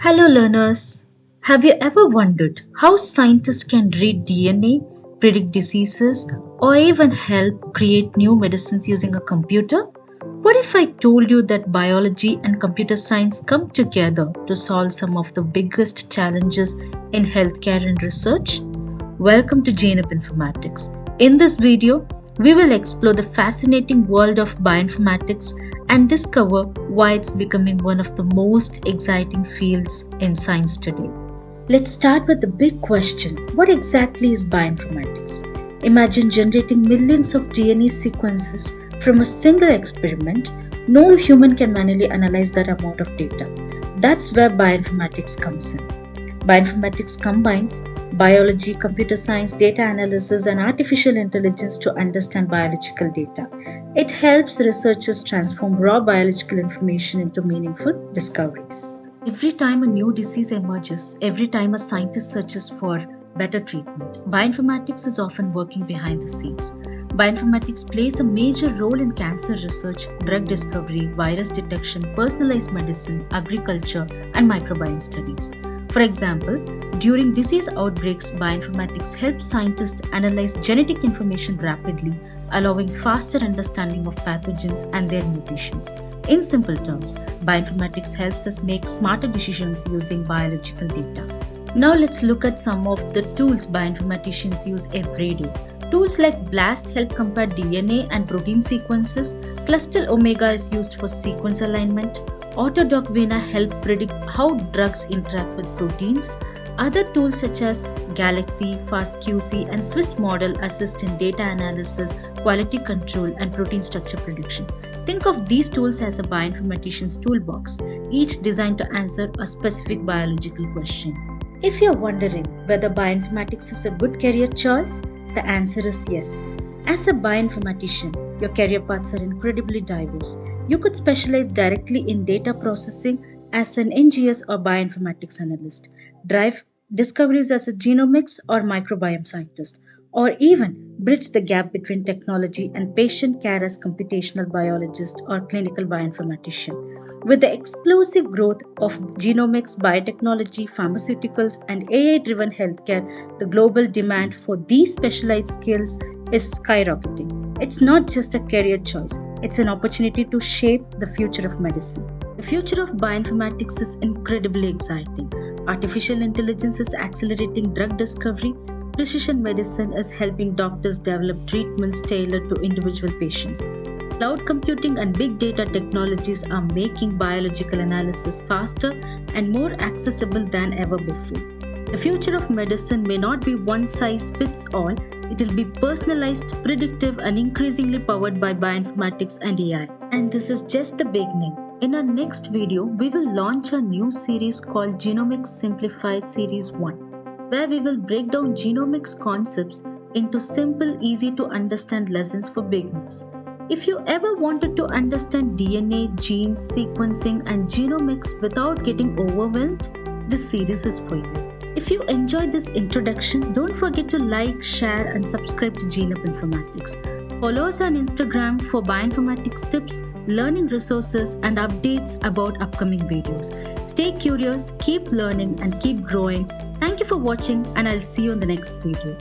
Hello, learners. Have you ever wondered how scientists can read DNA, predict diseases, or even help create new medicines using a computer? What if I told you that biology and computer science come together to solve some of the biggest challenges in healthcare and research? Welcome to Informatics. In this video, we will explore the fascinating world of bioinformatics and discover why it's becoming one of the most exciting fields in science today. Let's start with the big question: what exactly is bioinformatics? Imagine generating millions of DNA sequences from a single experiment. No human can manually analyze that amount of data. That's where bioinformatics comes in. Bioinformatics combines biology, computer science, data analysis, and artificial intelligence to understand biological data. It helps researchers transform raw biological information into meaningful discoveries. Every time a new disease emerges, every time a scientist searches for better treatment, bioinformatics is often working behind the scenes. Bioinformatics plays a major role in cancer research, drug discovery, virus detection, personalized medicine, agriculture, and microbiome studies. For example, during disease outbreaks, bioinformatics helps scientists analyze genetic information rapidly, allowing faster understanding of pathogens and their mutations. In simple terms, bioinformatics helps us make smarter decisions using biological data. Now let's look at some of the tools bioinformaticians use every day. Tools like BLAST help compare DNA and protein sequences. Clustal Omega is used for sequence alignment. AutoDocVina help predict how drugs interact with proteins. Other tools such as Galaxy, FastQC, and Swiss Model assist in data analysis, quality control, and protein structure prediction. Think of these tools as a bioinformatician's toolbox, each designed to answer a specific biological question. If you're wondering whether bioinformatics is a good career choice, the answer is yes. As a bioinformatician, your career paths are incredibly diverse. You could specialize directly in data processing as an NGS or bioinformatics analyst, drive discoveries as a genomics or microbiome scientist, or even bridge the gap between technology and patient care as computational biologist or clinical bioinformatician. With the explosive growth of genomics, biotechnology, pharmaceuticals, and AI driven healthcare, the global demand for these specialized skills is skyrocketing. It's not just a career choice, it's an opportunity to shape the future of medicine. The future of bioinformatics is incredibly exciting. Artificial intelligence is accelerating drug discovery. Precision medicine is helping doctors develop treatments tailored to individual patients. Cloud computing and big data technologies are making biological analysis faster and more accessible than ever before. The future of medicine may not be one size fits all, it will be personalized, predictive, and increasingly powered by bioinformatics and AI. And this is just the beginning. In our next video, we will launch a new series called Genomics Simplified Series 1, where we will break down genomics concepts into simple, easy to understand lessons for beginners. If you ever wanted to understand DNA, genes, sequencing, and genomics without getting overwhelmed, this series is for you. If you enjoyed this introduction, don't forget to like, share, and subscribe to Informatics. Follow us on Instagram for bioinformatics tips, learning resources, and updates about upcoming videos. Stay curious, keep learning, and keep growing. Thank you for watching, and I'll see you in the next video.